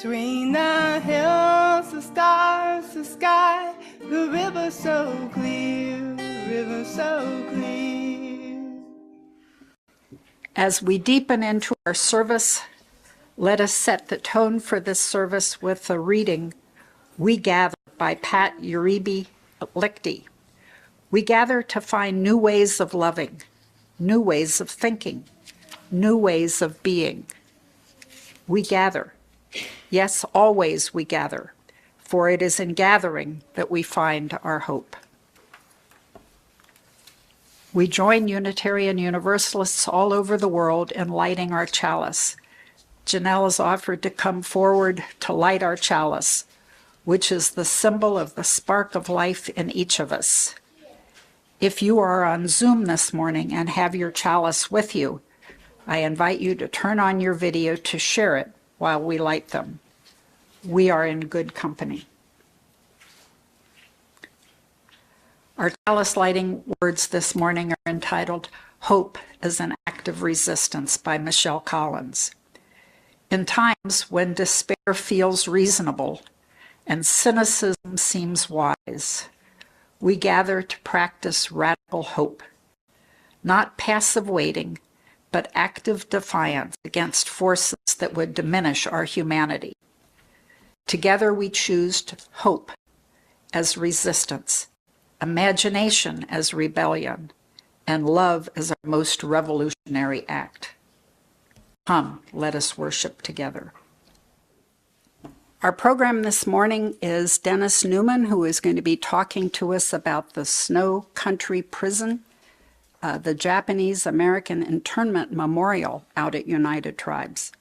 Between the hills, the stars, the sky, the river so clear, river so clear. As we deepen into our service, let us set the tone for this service with the reading, We Gather by Pat Uribe Lichty. We gather to find new ways of loving, new ways of thinking, new ways of being. We gather. Yes, always we gather, for it is in gathering that we find our hope. We join Unitarian Universalists all over the world in lighting our chalice. Janelle has offered to come forward to light our chalice, which is the symbol of the spark of life in each of us. If you are on Zoom this morning and have your chalice with you, I invite you to turn on your video to share it while we light them. We are in good company. Our chalice lighting words this morning are entitled Hope as an Act of Resistance by Michelle Collins. In times when despair feels reasonable and cynicism seems wise, we gather to practice radical hope, not passive waiting, but active defiance against forces that would diminish our humanity. Together we choose hope as resistance, imagination as rebellion, and love as our most revolutionary act. Come, let us worship together. Our program this morning is Dennis Neumann, who is going to be talking to us about the Snow Country Prison, the Japanese American Internment Memorial out at United Tribes.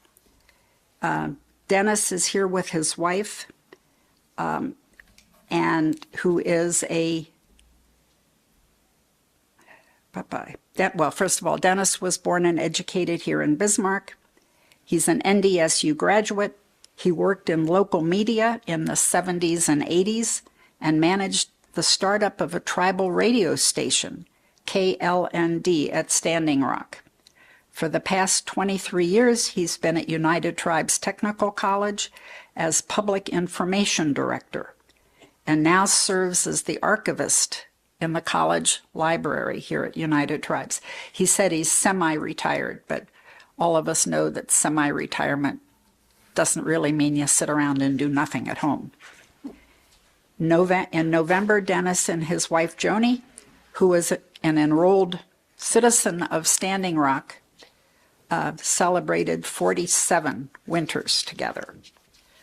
Dennis is here with his wife, and who is well, first of all, Dennis was born and educated here in Bismarck. He's an NDSU graduate. He worked in local media in the 70s and 80s and managed the startup of a tribal radio station, KLND, at Standing Rock. For the past 23 years, he's been at United Tribes Technical College as Public Information Director and now serves as the archivist in the college library here at United Tribes. He said he's semi-retired, but all of us know that semi-retirement doesn't really mean you sit around and do nothing at home. In November, Dennis and his wife Joni, who is an enrolled citizen of Standing Rock, celebrated 47 winters together.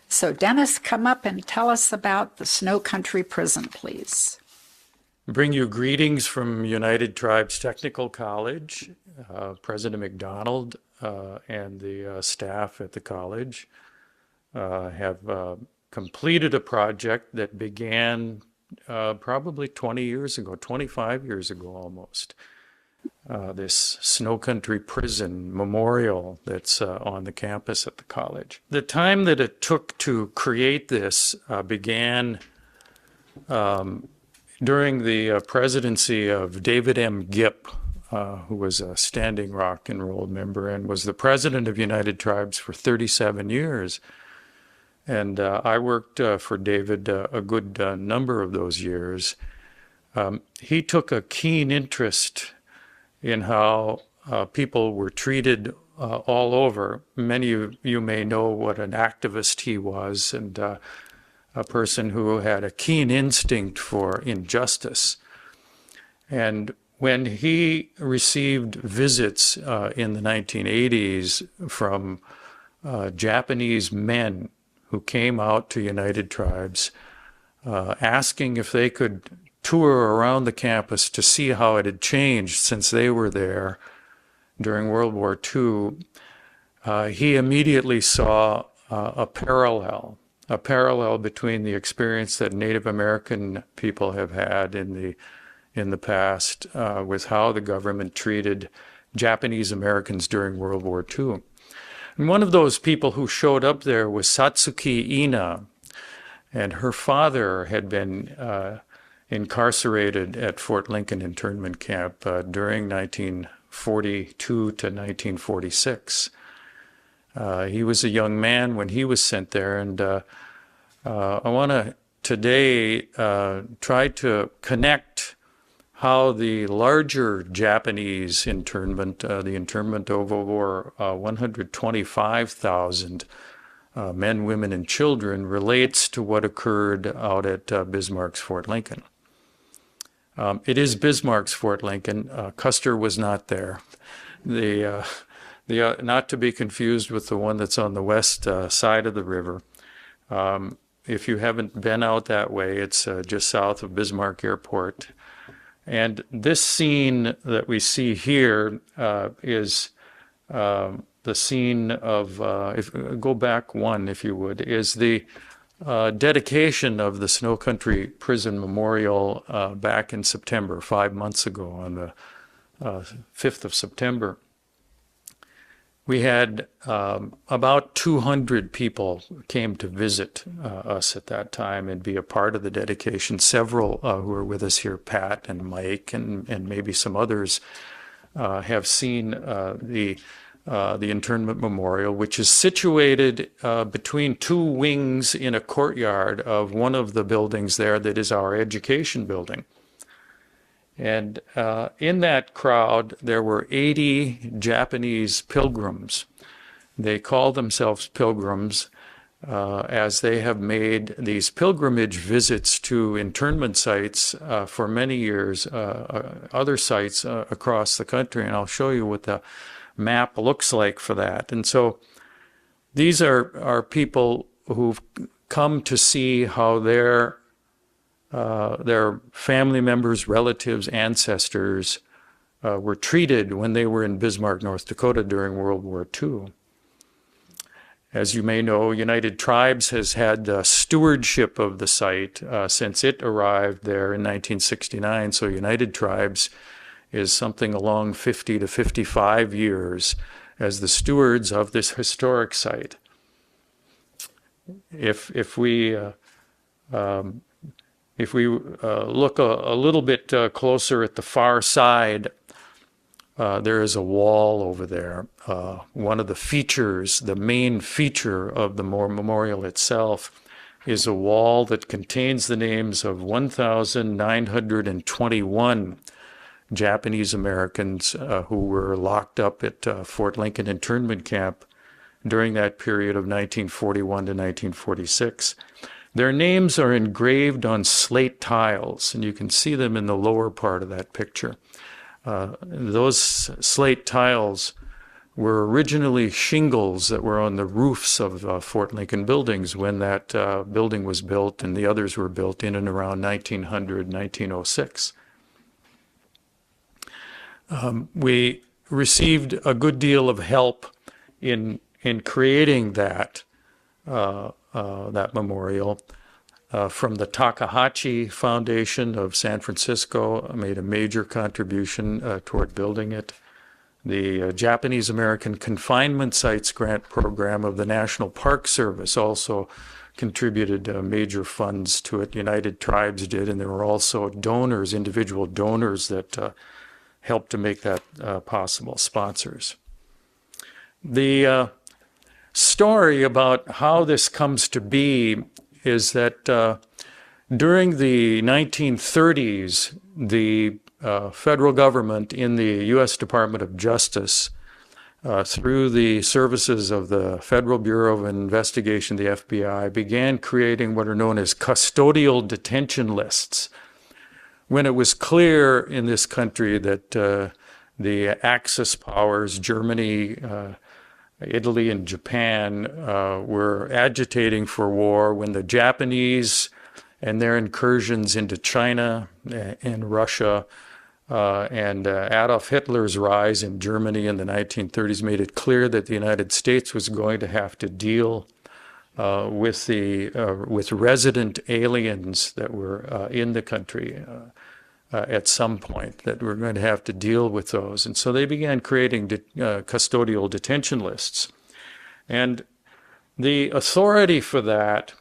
So Dennis, come up and tell us about the Snow Country Prison, please. Bring you greetings from United Tribes Technical College, President McDonald and the staff at the college have completed a project that began probably 20 years ago, 25 years ago almost. This Snow Country Prison memorial that's on the campus at the college. The time that it took to create this began during the presidency of David M. Gipp, who was a Standing Rock enrolled member and was the president of United Tribes for 37 years. And I worked for David a good number of those years. He took a keen interest in how people were treated all over. Many of you may know what an activist he was, and a person who had a keen instinct for injustice. And when he received visits in the 1980s from Japanese men who came out to United Tribes asking if they could tour around the campus to see how it had changed since they were there during World War II, he immediately saw a parallel between the experience that Native American people have had in the past with how the government treated Japanese Americans during World War II. And one of those people who showed up there was Satsuki Ina, and her father had been incarcerated at Fort Lincoln internment camp during 1942 to 1946. He was a young man when he was sent there, and I want to today try to connect how the larger Japanese internment, the internment of over 125,000 men, women, and children, relates to what occurred out at Bismarck's Fort Lincoln. It is Bismarck's Fort Lincoln. Custer was not there. Not to be confused with the one that's on the west side of the river. If you haven't been out that way, it's just south of Bismarck Airport. And this scene that we see here is the scene of, go back one if you would, is the dedication of the Snow Country Prison Memorial back in September, 5 months ago on the 5th of September. We had about 200 people came to visit us at that time and be a part of the dedication. Several who are with us here, Pat and Mike and maybe some others, have seen the Internment Memorial, which is situated between two wings in a courtyard of one of the buildings there that is our education building. And in that crowd, there were 80 Japanese pilgrims. They call themselves pilgrims as they have made these pilgrimage visits to internment sites for many years, other sites across the country. And I'll show you what the map looks like for that. And so these are people who've come to see how their family members, relatives, ancestors were treated when they were in Bismarck, North Dakota during World War II. As you may know, United Tribes has had stewardship of the site since it arrived there in 1969. So United Tribes is something along 50 to 55 years as the stewards of this historic site. If we look a little bit closer at the far side, there is a wall over there. One of the features, the main feature of the memorial itself, is a wall that contains the names of 1,921 Japanese Americans who were locked up at Fort Lincoln internment camp during that period of 1941 to 1946. Their names are engraved on slate tiles, and you can see them in the lower part of that picture. Those slate tiles were originally shingles that were on the roofs of Fort Lincoln buildings when that building was built, and the others were built in and around 1900, 1906. We received a good deal of help in creating that memorial from the Takahashi Foundation of San Francisco. Made a major contribution toward building it. The Japanese American Confinement Sites Grant Program of the National Park Service also contributed major funds to it. United Tribes did, and there were also donors, individual donors that helped to make that possible, sponsors. The story about how this comes to be is that during the 1930s, the federal government in the U.S. Department of Justice, through the services of the Federal Bureau of Investigation, the FBI, began creating what are known as custodial detention lists. When it was clear in this country that the Axis powers, Germany, Italy, and Japan, were agitating for war, when the Japanese and their incursions into China and Russia and Adolf Hitler's rise in Germany in the 1930s made it clear that the United States was going to have to deal with resident aliens that were in the country at some point, that we're going to have to deal with those. And so they began creating custodial detention lists. And the authority for that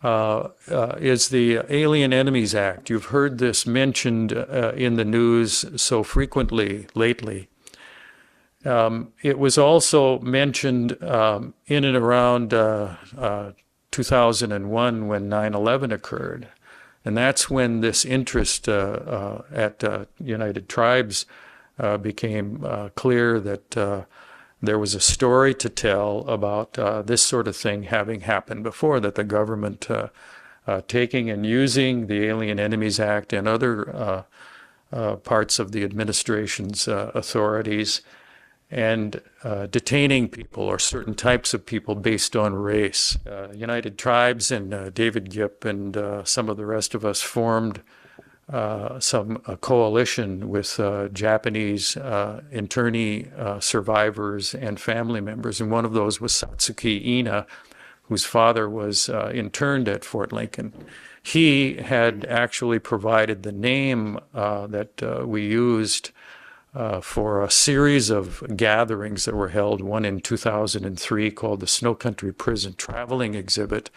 is the Alien Enemies Act. You've heard this mentioned in the news so frequently lately. It was also mentioned in and around 2001 when 9/11 occurred. And that's when this interest at United Tribes became clear that there was a story to tell about this sort of thing having happened before, that the government taking and using the Alien Enemies Act and other parts of the administration's authorities and detaining people or certain types of people based on race. United Tribes and David Gipp and some of the rest of us formed a coalition with Japanese internee survivors and family members, and one of those was Satsuki Ina, whose father was interned at Fort Lincoln. He had actually provided the name that we used for a series of gatherings that were held, one in 2003 called the Snow Country Prison Traveling Exhibit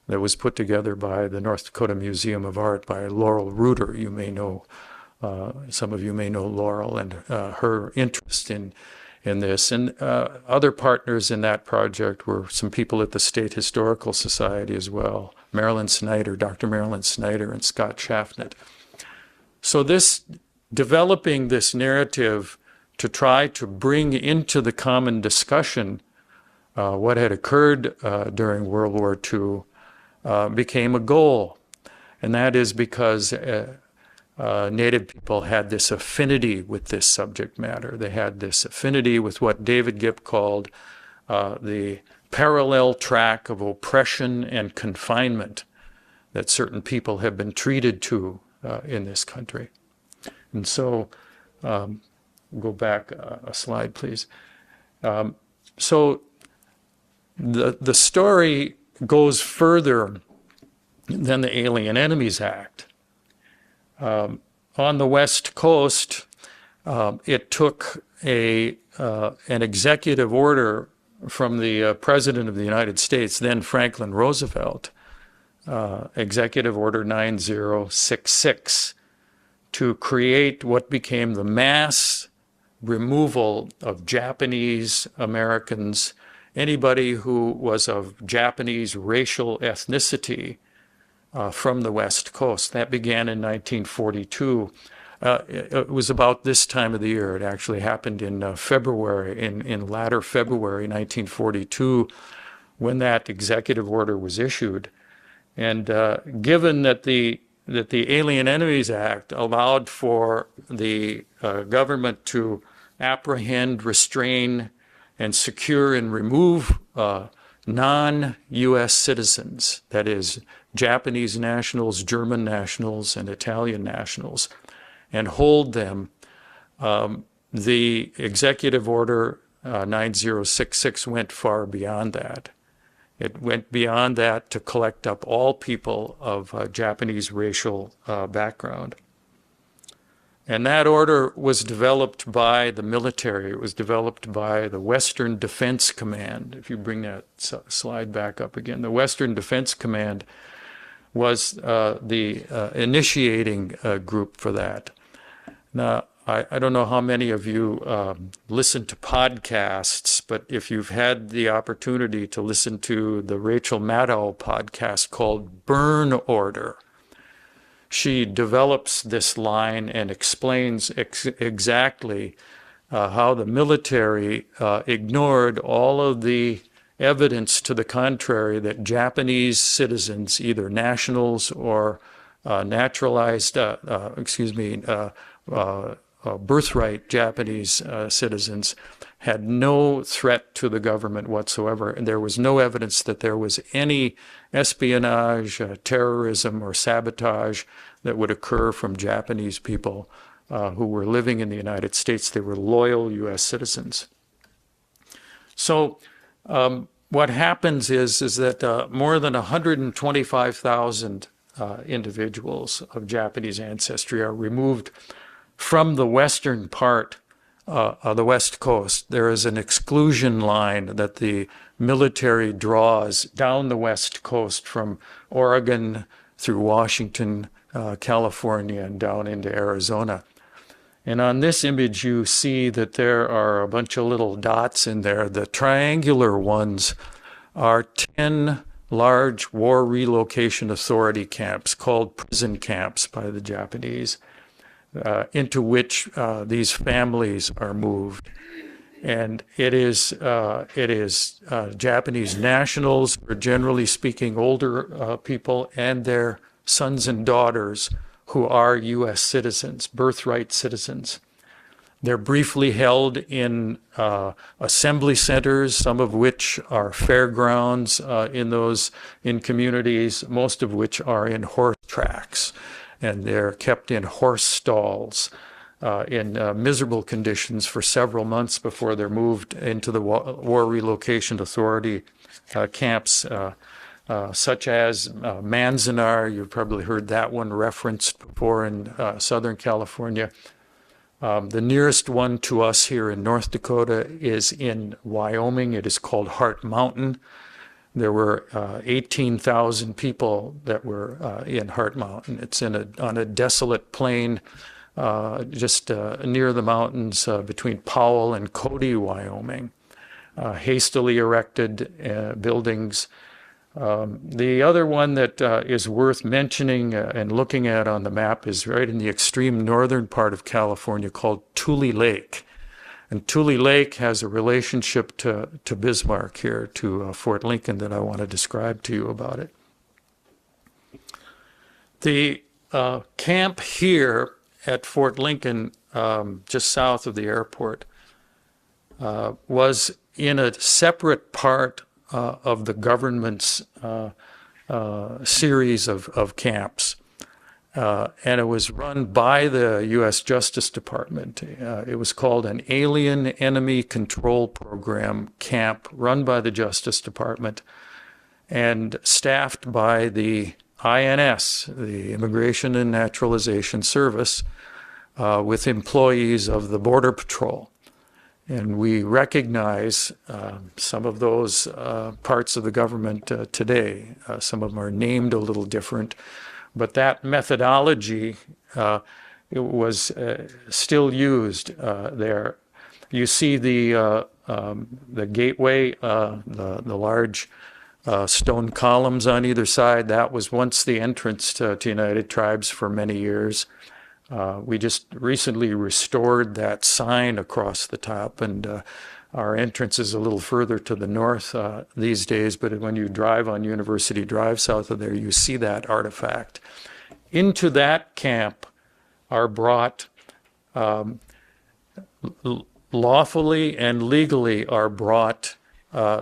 that was put together by the North Dakota Museum of Art by Laurel Reuter. You may know, some of you may know Laurel and her interest in this. And other partners in that project were some people at the State Historical Society as well, Marilyn Snyder, Dr. Marilyn Snyder, and Scott Schaffnet. So developing this narrative to try to bring into the common discussion what had occurred during World War II became a goal. And that is because Native people had this affinity with this subject matter. They had this affinity with what David Gipp called the parallel track of oppression and confinement that certain people have been treated to in this country. And so, go back a slide, please. So the story goes further than the Alien Enemies Act. On the West Coast, it took an executive order from the President of the United States, then Franklin Roosevelt, Executive Order 9066, to create what became the mass removal of Japanese Americans, anybody who was of Japanese racial ethnicity from the West Coast. That began in 1942. It was about this time of the year. It actually happened in February, in latter February 1942, when that executive order was issued. And given that the Alien Enemies Act allowed for the government to apprehend, restrain, and secure and remove non-U.S. citizens, that is, Japanese nationals, German nationals, and Italian nationals, and hold them, the Executive Order 9066 went far beyond that. It went beyond that to collect up all people of Japanese racial background. And that order was developed by the military. It was developed by the Western Defense Command. If you bring that slide back up again, the Western Defense Command was the initiating group for that. Now, I don't know how many of you listen to podcasts, but if you've had the opportunity to listen to the Rachel Maddow podcast called Burn Order, she develops this line and explains exactly how the military ignored all of the evidence to the contrary that Japanese citizens, either nationals or naturalized, birthright Japanese citizens, had no threat to the government whatsoever. And there was no evidence that there was any espionage, terrorism, or sabotage that would occur from Japanese people who were living in the United States. They were loyal U.S. citizens. So what happens is that more than 125,000 individuals of Japanese ancestry are removed from the western part of the West Coast. There is an exclusion line that the military draws down the West Coast from Oregon through Washington, California, and down into Arizona. And on this image, you see that there are a bunch of little dots in there. The triangular ones are 10 large war relocation authority camps called prison camps by the Japanese, into which these families are moved. And it is Japanese nationals, or generally speaking, older people, and their sons and daughters who are U.S. citizens, birthright citizens. They're briefly held in assembly centers, some of which are fairgrounds in communities, most of which are in horse tracks, and they're kept in horse stalls in miserable conditions for several months before they're moved into the War Relocation Authority camps, such as Manzanar. You've probably heard that one referenced before in Southern California. The nearest one to us here in North Dakota is in Wyoming. It is called Heart Mountain. There were 18,000 people that were in Heart Mountain. It's on a desolate plain just near the mountains between Powell and Cody, Wyoming. Hastily erected buildings. The other one that is worth mentioning and looking at on the map is right in the extreme northern part of California, called Tule Lake. And Tule Lake has a relationship to Bismarck here, to Fort Lincoln, that I want to describe to you about it. The camp here at Fort Lincoln, just south of the airport, was in a separate part of the government's series of camps. And it was run by the U.S. Justice Department. It was called an Alien Enemy Control Program camp, run by the Justice Department and staffed by the INS, the Immigration and Naturalization Service, with employees of the Border Patrol. And we recognize some of those parts of the government today. Some of them are named a little different, but that methodology it was still used there. You see the gateway, the large stone columns on either side. That was once the entrance to United Tribes for many years. We just recently restored that sign across the top, and our entrance is a little further to the north these days, but when you drive on University Drive south of there, you see that artifact. Into that camp are brought, lawfully and legally are brought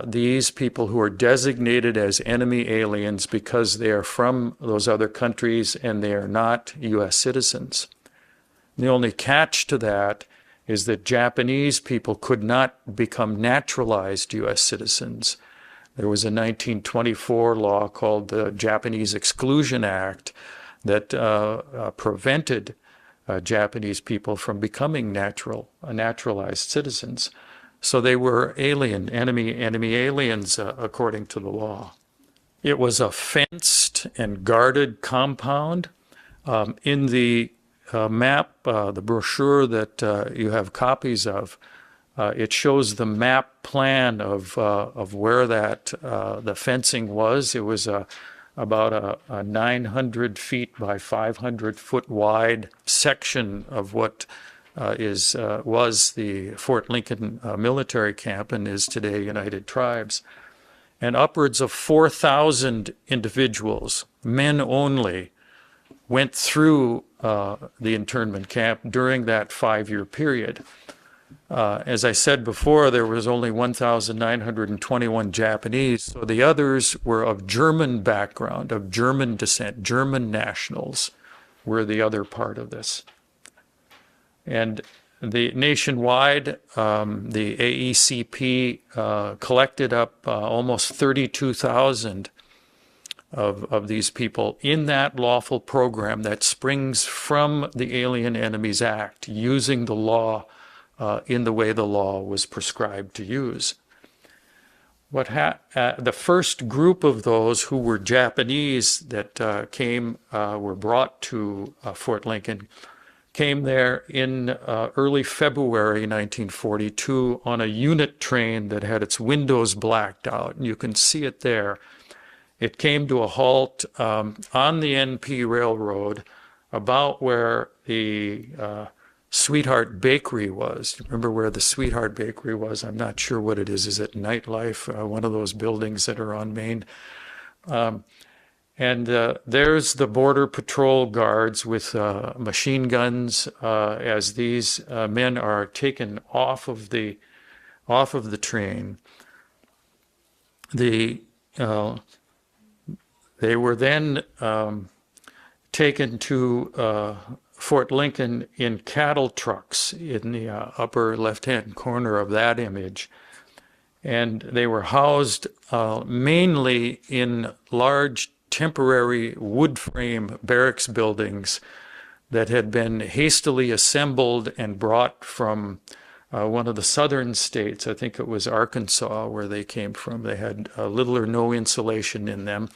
these people who are designated as enemy aliens because they are from those other countries and they are not U.S. citizens. The only catch to that is that Japanese people could not become naturalized U.S. citizens. There was a 1924 law called the Japanese Exclusion Act that prevented Japanese people from becoming naturalized citizens. So they were enemy aliens according to the law. It was a fenced and guarded compound. In the map, the brochure that you have copies of, it shows the map plan of where that the fencing was. It was about a 900 feet by 500 foot wide section of what was the Fort Lincoln military camp and is today United Tribes. And upwards of 4,000 individuals, men only, went through the internment camp during that 5-year period. As I said before, there was only 1,921 Japanese, so the others were of German background, of German descent, German nationals were the other part of this. And the nationwide, the AECP collected up almost 32,000 of these people in that lawful program that springs from the Alien Enemies Act, using the law in the way the law was prescribed to use. The first group of those who were Japanese that were brought to Fort Lincoln came there in early February 1942 on a unit train that had its windows blacked out, and you can see it there. It came to a halt on the NP Railroad about where the Sweetheart Bakery was. Remember where the Sweetheart Bakery was? I'm not sure what it is. Is it Nightlife? One of those buildings that are on Main. And there's the Border Patrol guards with machine guns as these men are taken off of the train. They were then taken to Fort Lincoln in cattle trucks in the upper left-hand corner of that image. And they were housed mainly in large temporary wood frame barracks buildings that had been hastily assembled and brought from one of the southern states. I think it was Arkansas where they came from. They had little or no insulation in them.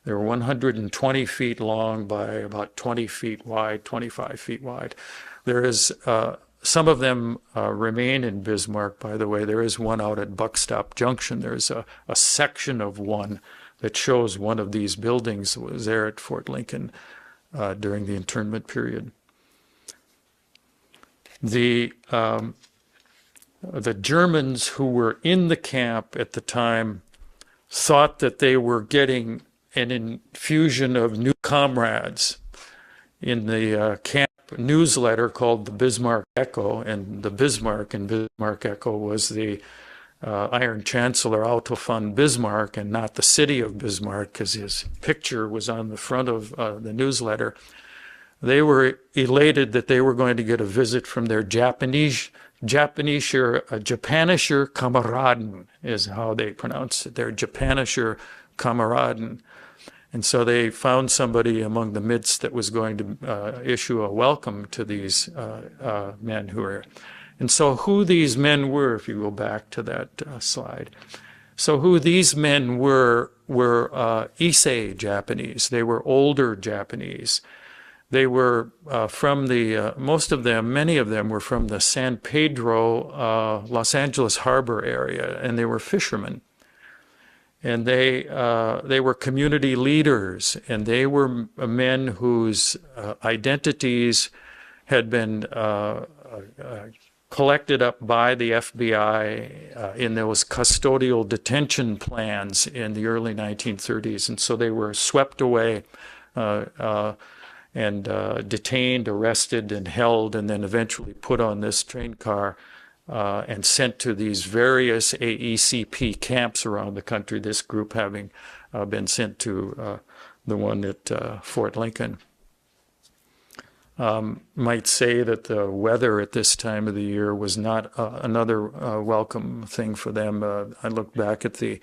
They were 120 feet long by about 20 feet wide, 25 feet wide. There is some of them remain in Bismarck, by the way. There is one out at Buckstop Junction. There's a section of one that shows one of these buildings that was there at Fort Lincoln during the internment period. The Germans who were in the camp at the time thought that they were getting an infusion of new comrades. In the camp newsletter called the Bismarck Echo, and the Bismarck in Bismarck Echo was the Iron Chancellor Otto von Bismarck and not the city of Bismarck, because his picture was on the front of the newsletter. They were elated that they were going to get a visit from their Japanischer Kameraden is how they pronounced it, their Japanischer Kameraden. And so they found somebody among the midst that was going to issue a welcome to these men who were. And so who these men were, if you go back to that slide. So who these men were Issei Japanese. They were older Japanese. They were from the, most of them, many of them were from the San Pedro, Los Angeles harbor area, and they were fishermen. And they were community leaders, and they were men whose identities had been collected up by the FBI in those custodial detention plans in the early 1930s. And so they were swept away and detained, arrested, and held, and then eventually put on this train car and sent to these various AECP camps around the country, this group having been sent to the one at Fort Lincoln. Might say that the weather at this time of the year was not another welcome thing for them. I look back at the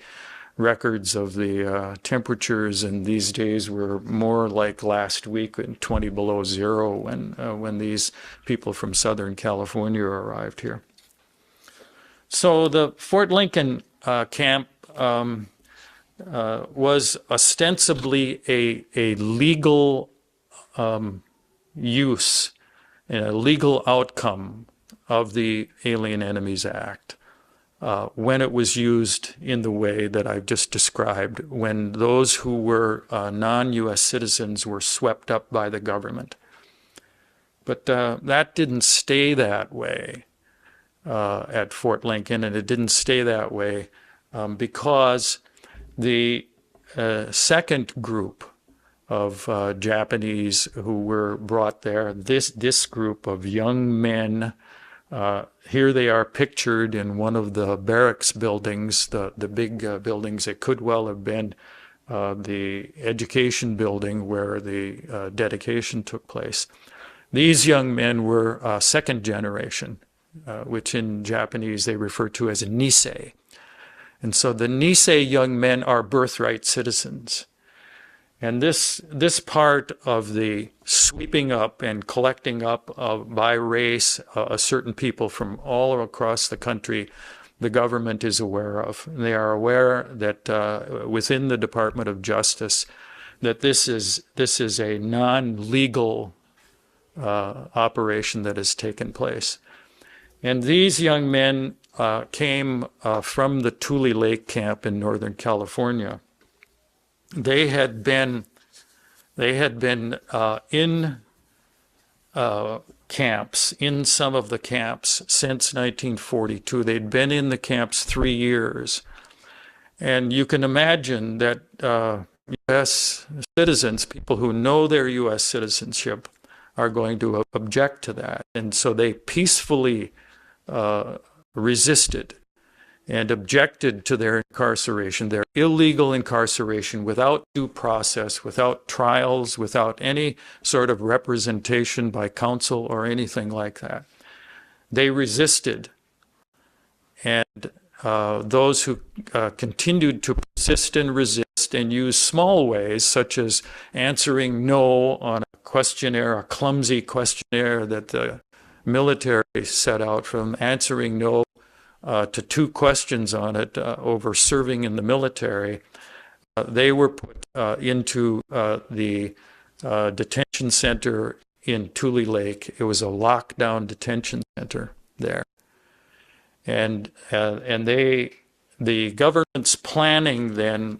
records of the temperatures, and these days were more like last week, 20 below zero, when these people from Southern California arrived here. So the Fort Lincoln camp was ostensibly a legal use and a legal outcome of the Alien Enemies Act when it was used in the way that I've just described, when those who were non-U.S. citizens were swept up by the government. But that didn't stay that way at Fort Lincoln, and it didn't stay that way because the second group of Japanese who were brought there, this group of young men, here they are pictured in one of the barracks buildings, the big buildings that could well have been the education building where the dedication took place. These young men were second generation, which in Japanese they refer to as Nisei. And so the Nisei young men are birthright citizens. And this part of the sweeping up and collecting up by race a certain people from all across the country, the government is aware of. They are aware that within the Department of Justice, that this is a non-legal operation that has taken place. And these young men came from the Tule Lake camp in Northern California. They had been in camps, in some of the camps since 1942. They'd been in the camps 3 years. And you can imagine that U.S. citizens, people who know their U.S. citizenship, are going to object to that. And so they peacefully resisted and objected to their incarceration, their illegal incarceration, without due process, without trials, without any sort of representation by counsel or anything like that. They resisted. And those who continued to persist and resist and use small ways, such as answering no on a questionnaire, a clumsy questionnaire that the military set out, from answering no to 2 questions on it over serving in the military, they were put into the detention center in Tule Lake. It was a lockdown detention center there. And the government's planning then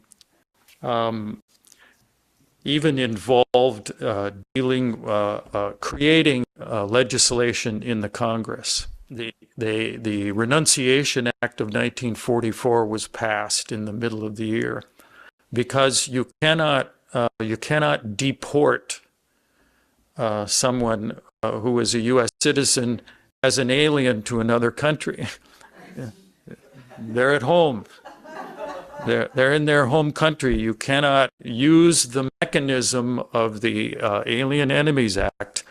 even involved creating legislation in the Congress. The Renunciation Act of 1944 was passed in the middle of the year, because you cannot deport someone who is a U.S. citizen as an alien to another country. They're at home. They're in their home country. You cannot use the mechanism of the Alien Enemies Act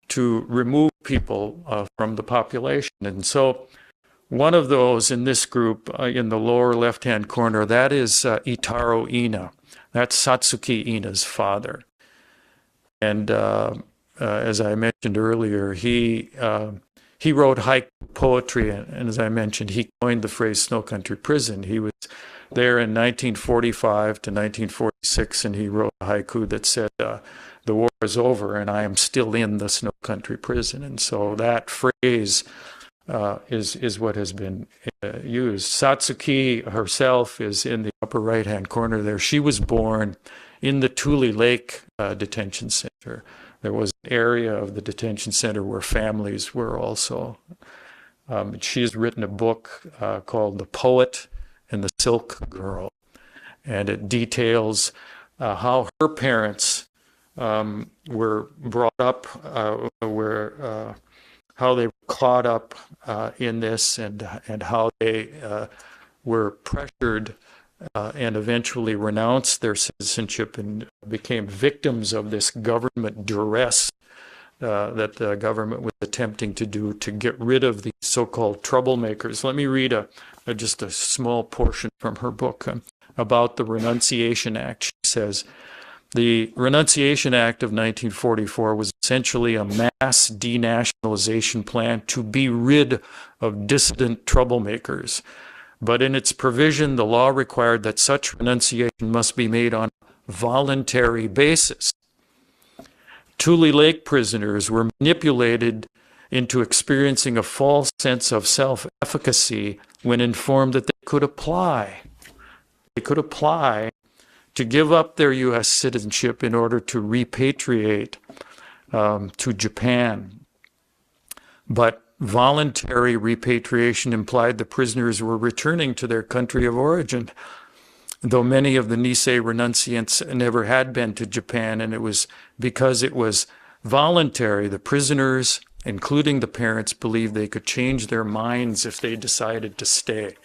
to remove people from the population. And so one of those in this group in the lower left-hand corner, that is Itaro Ina. That's Satsuki Ina's father. And as I mentioned earlier, he wrote haiku poetry, and as I mentioned, he coined the phrase snow country prison. He was there in 1945 to 1946, and he wrote a haiku that said, the war is over and I am still in the snow country prison. And so that phrase is what has been used. Satsuki herself is in the upper right-hand corner there. She was born in the Tule Lake detention center. There was an area of the detention center where families were also. She has written a book called The Poet and the Silk Girl, and it details how her parents were brought up, how they were caught up in this, and how they were pressured and eventually renounced their citizenship and became victims of this government duress that the government was attempting to do to get rid of these so-called troublemakers. Let me read just a small portion from her book about the Renunciation Act. She says, the Renunciation Act of 1944 was essentially a mass denationalization plan to be rid of dissident troublemakers. But in its provision, the law required that such renunciation must be made on a voluntary basis. Tule Lake prisoners were manipulated into experiencing a false sense of self-efficacy when informed that they could apply. They could apply to give up their U.S. citizenship in order to repatriate to Japan. But voluntary repatriation implied the prisoners were returning to their country of origin, though many of the Nisei renunciants never had been to Japan, and it was because it was voluntary. The prisoners, including the parents, believed they could change their minds if they decided to stay.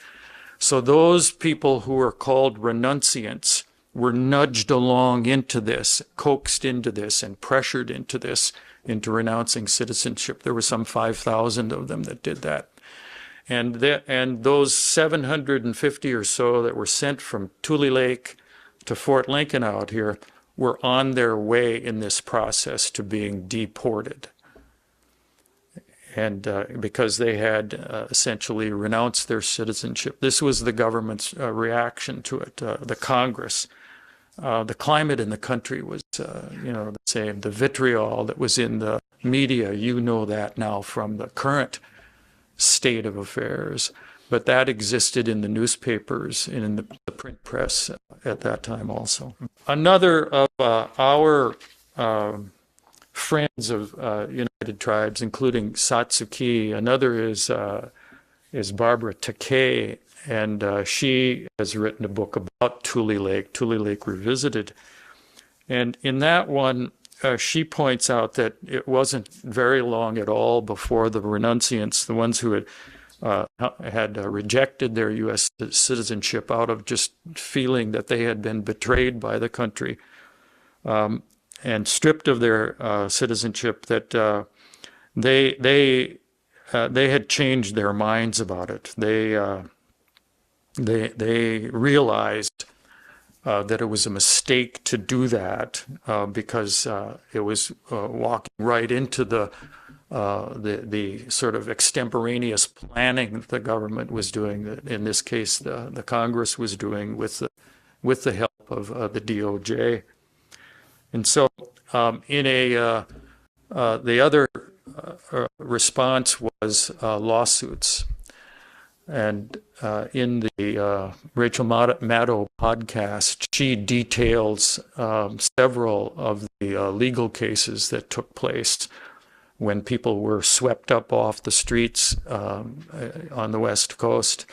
So those people who are called renunciants were nudged along into this, coaxed into this, and pressured into this, into renouncing citizenship. There were some 5,000 of them that did that. And those 750 or so that were sent from Tule Lake to Fort Lincoln out here were on their way in this process to being deported. And because they had essentially renounced their citizenship. This was the government's reaction to it, the Congress. The climate in the country was, the same. The vitriol that was in the media, you know that now from the current state of affairs, but that existed in the newspapers and in the print press at that time also. Another of our friends of United Tribes, including Satsuki, another is Barbara Takei, and she has written a book about Tule Lake Revisited. And in that one, she points out that it wasn't very long at all before the renunciants, the ones who had rejected their U.S. citizenship out of just feeling that they had been betrayed by the country and stripped of their citizenship, that they had changed their minds about it. They realized that it was a mistake to do that because it was walking right into the sort of extemporaneous planning that the government was doing. In this case, the Congress was doing with the help of the DOJ. And so, the other response was lawsuits. And in the Rachel Maddow podcast, she details several of the legal cases that took place when people were swept up off the streets on the West Coast.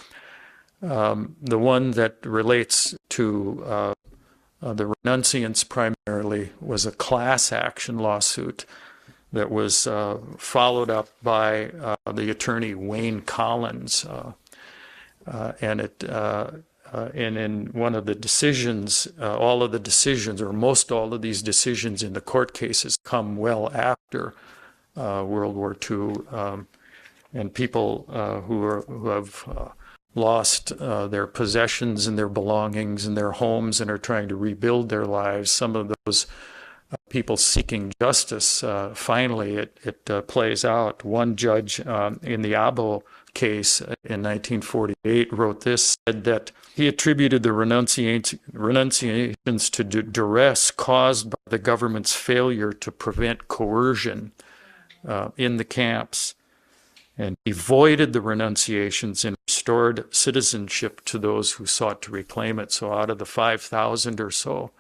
The one that relates to the renunciants primarily was a class action lawsuit that was followed up by the attorney Wayne Collins. And in one of the decisions, all of the decisions, or most all of these decisions in the court cases come well after World War II, and people who have lost their possessions and their belongings and their homes and are trying to rebuild their lives. Some of those people seeking justice, finally it plays out. One judge in the Abo case in 1948 wrote this, said that he attributed the renunciations to duress caused by the government's failure to prevent coercion in the camps. And he voided the renunciations and restored citizenship to those who sought to reclaim it. So out of the 5,000 or so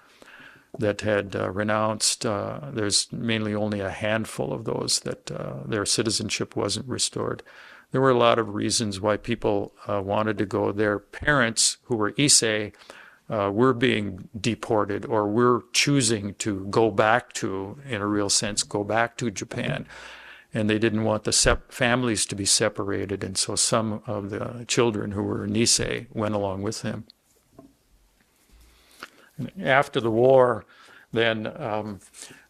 that had renounced, there's mainly only a handful of those that their citizenship wasn't restored. There were a lot of reasons why people wanted to go. Their parents, who were Issei, were being deported or were choosing to go back to, in a real sense, go back to Japan. And they didn't want the families to be separated, and so some of the children who were Nisei went along with them. And after the war, then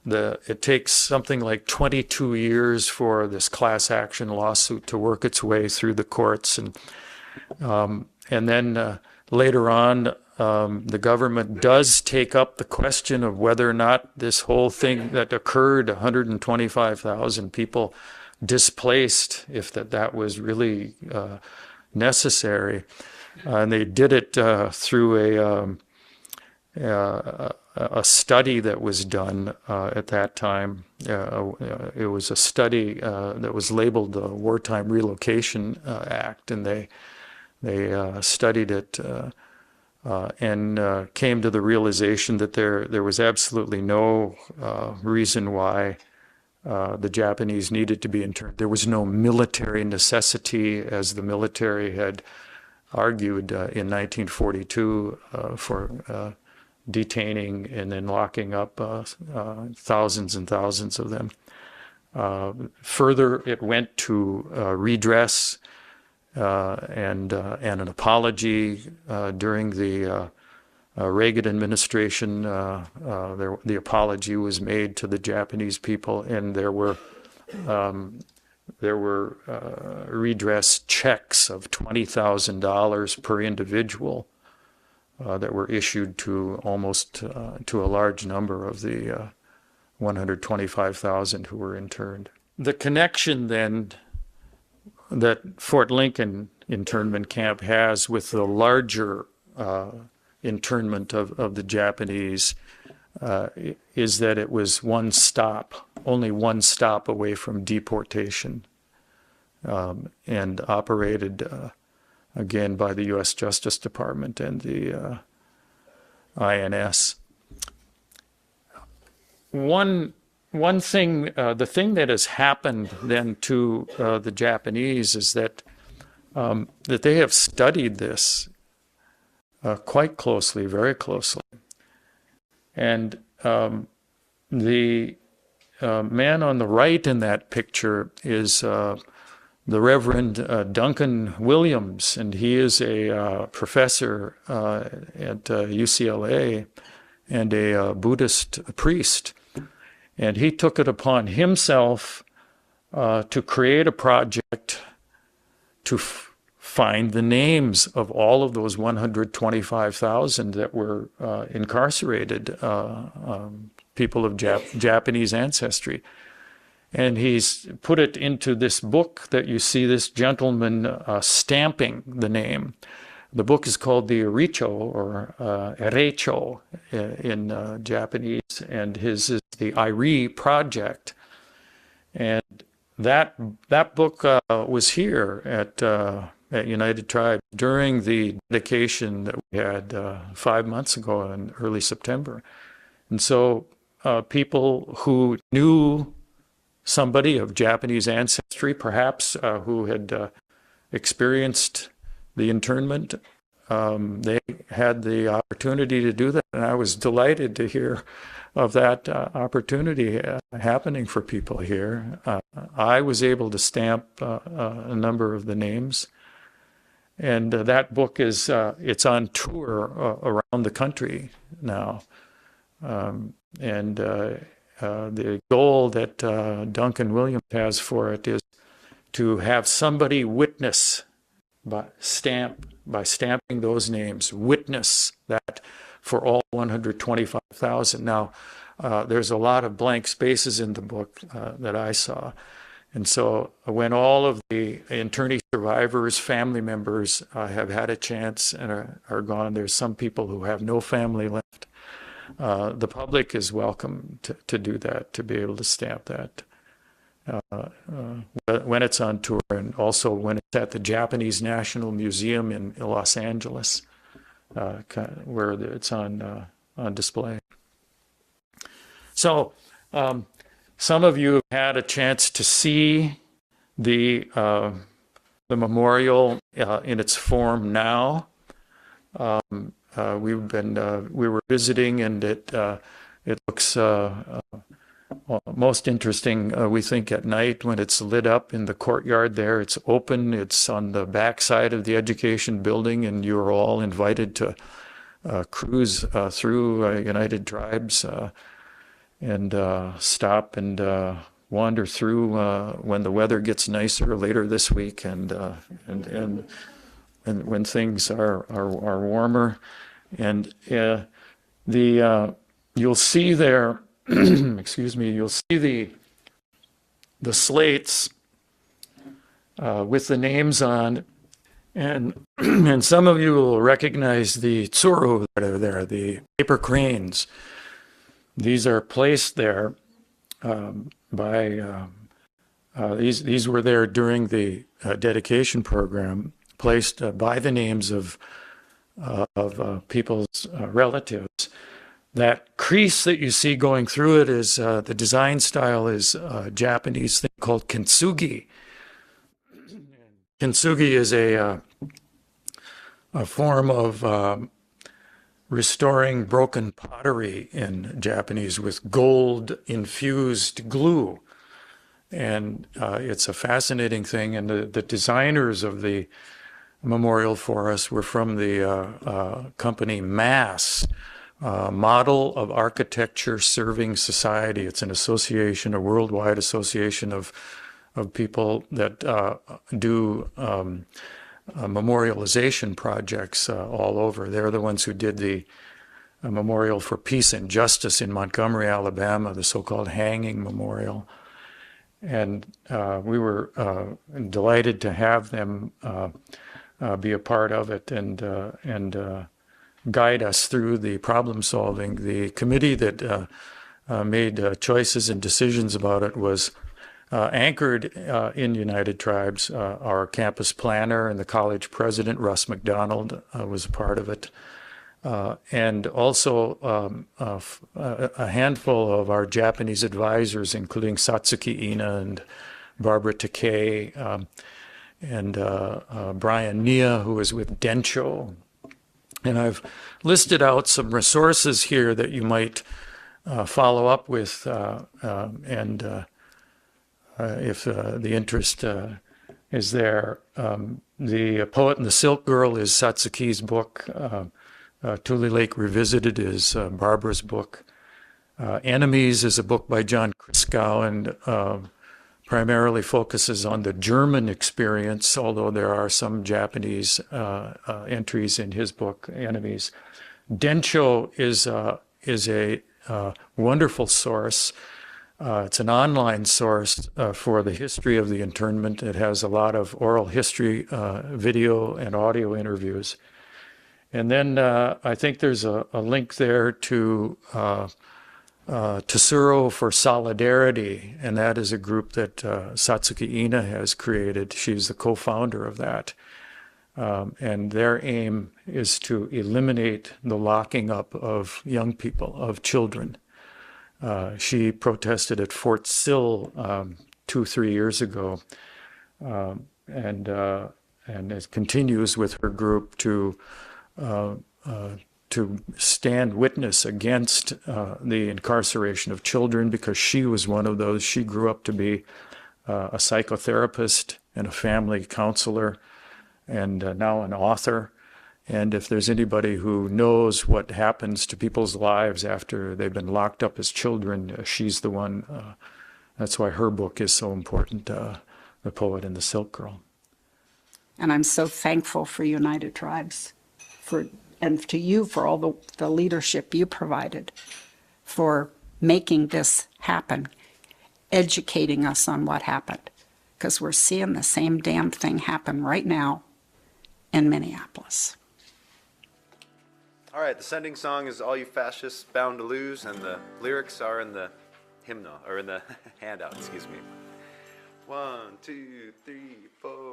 it takes something like 22 years for this class action lawsuit to work its way through the courts, and then later on, the government does take up the question of whether or not this whole thing that occurred, 125,000 people displaced, if that was really necessary. And they did it through a study that was done at that time. It was a study that was labeled the Wartime Relocation Act, and they studied it and came to the realization that there was absolutely no reason why the Japanese needed to be interned. There was no military necessity, as the military had argued in 1942 for detaining and then locking up thousands and thousands of them. Further, it went to redress and an apology during the Reagan administration. The apology was made to the Japanese people, and there were redress checks of $20,000 per individual that were issued to to a large number of the 125,000 who were interned. The connection then that Fort Lincoln internment camp has with the larger internment of the Japanese is that it was one stop only one stop away from deportation, and operated again by the U.S. Justice Department and the INS. One thing, the thing that has happened then to the Japanese is that they have studied this quite closely, very closely. And the man on the right in that picture is the Reverend Duncan Williams, and he is a professor at UCLA and a Buddhist priest. And he took it upon himself to create a project to find the names of all of those 125,000 that were incarcerated people of Japanese ancestry. And he's put it into this book that you see this gentleman stamping the name. The book is called the Iricho, or Ereicho in Japanese, and his is the Irie Project. And that book was here at United Tribes during the dedication that we had 5 months ago in early September. And so people who knew somebody of Japanese ancestry, perhaps, who had experienced the internment, they had the opportunity to do that. And I was delighted to hear of that opportunity happening for people here. I was able to stamp a number of the names. And that book is, it's on tour around the country now. The goal that Duncan Williams has for it is to have somebody witness by stamping those names, witness that for all 125,000. Now, there's a lot of blank spaces in the book that I saw. And so when all of the internee survivors, family members have had a chance and are gone, there's some people who have no family left. The public is welcome to do that, to be able to stamp that when it's on tour, and also when it's at the Japanese National Museum in Los Angeles, where it's on display. So some of you have had a chance to see the memorial in its form now. We were visiting, and it looks most interesting, we think, at night when it's lit up in the courtyard there. It's open, it's on the back side of the education building, and you're all invited to cruise through United Tribes and stop and wander through when the weather gets nicer later this week, and when things are warmer. And you'll see there, excuse me, you'll see the slates with the names on, and and some of you will recognize the tsuru that are there, the paper cranes. These are placed there by these were there during the dedication program, placed by the names of people's relatives. That crease that you see going through it is the design style is a Japanese thing called kintsugi. Kintsugi is a form of restoring broken pottery in Japanese with gold-infused glue. And it's a fascinating thing. And the designers of the memorial for us were from the company MASS, Model of Architecture Serving Society. It's an association, a worldwide association of people that do memorialization projects all over. They're the ones who did the Memorial for Peace and Justice in Montgomery, Alabama, the so-called hanging memorial. And we were delighted to have them be a part of it and guide us through the problem solving. The committee that made choices and decisions about it was anchored in United Tribes. Our campus planner and the college president, Russ McDonald, was a part of it. And also a handful of our Japanese advisors, including Satsuki Ina and Barbara Takei, and Brian Nia, who was with Densho. And I've listed out some resources here that you might follow up with, and if the interest is there. The Poet and the Silk Girl is Satsuki's book. Tule Lake Revisited is Barbara's book. Enemies is a book by John Kriskow, and primarily focuses on the German experience, although there are some Japanese entries in his book, Enemies. Densho is a wonderful source. It's an online source for the history of the internment. It has a lot of oral history, video, and audio interviews. And then I think there's a link there to Tesoro for Solidarity, and that is a group that Satsuki Ina has created. She's the co-founder of that. And their aim is to eliminate the locking up of young people, of children. She protested at Fort Sill 2-3 years ago, and it continues with her group to stand witness against the incarceration of children, because she was one of those. She grew up to be a psychotherapist and a family counselor, and now an author. And if there's anybody who knows what happens to people's lives after they've been locked up as children, she's the one. That's why her book is so important, The Poet and the Silk Girl. And I'm so thankful for United Tribes, and to you for all the leadership you provided for making this happen, educating us on what happened, because we're seeing the same damn thing happen right now in Minneapolis. All right, the sending song is All You Fascists Bound to Lose, and the lyrics are in the hymnal, or in the handout, excuse me. 1, 2, 3, 4.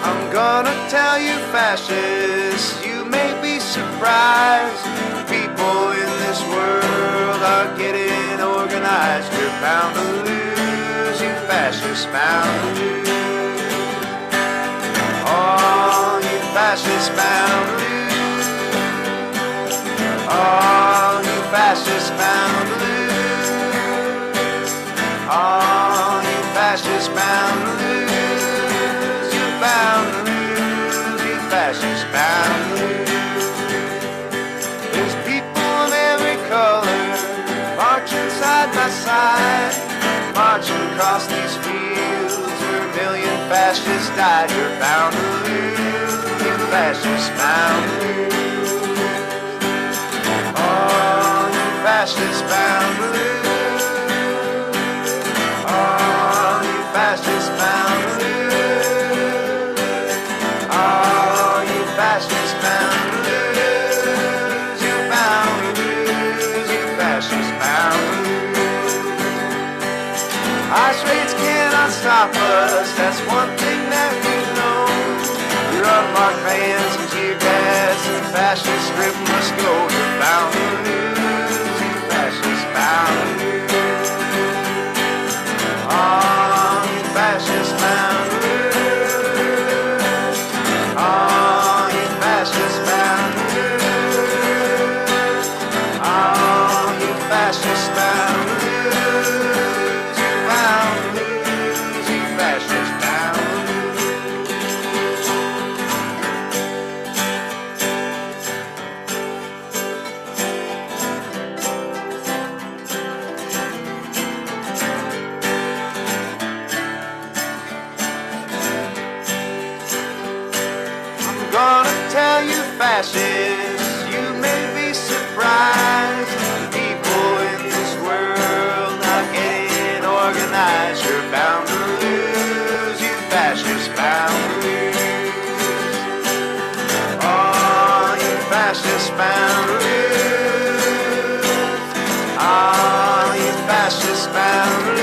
I'm gonna tell you fascists, you may be surprised. People in this world are getting organized. You're bound to lose, you fascists, bound to lose. All you fascists, bound to lose. All you fascists, bound to lose. All you fascists, bound to lose. You're bound to lose, you fascists, bound to lose. Marching side by side, marching across these fields where a million fascists died. You're bound to lose, you fascists, bound to lose. Oh, you fascists, bound to lose. Oh, you fascists, bound to lose. Oh, you fascists, bound to lose. You're bound to lose, you fascists, bound to lose. Ice raids cannot stop us, that's one thing that we know. Your unmarked vans and tear gas and fascist grip must go. You're bound to lose, you fascists, bound to lose. Oh, you fascists, bound to lose. Oh, you fascists, bound to lose. Oh, you fascists, bound to lose. Fascists, you may be surprised. People in this world are getting boundaries. Ah, you fascist boundaries.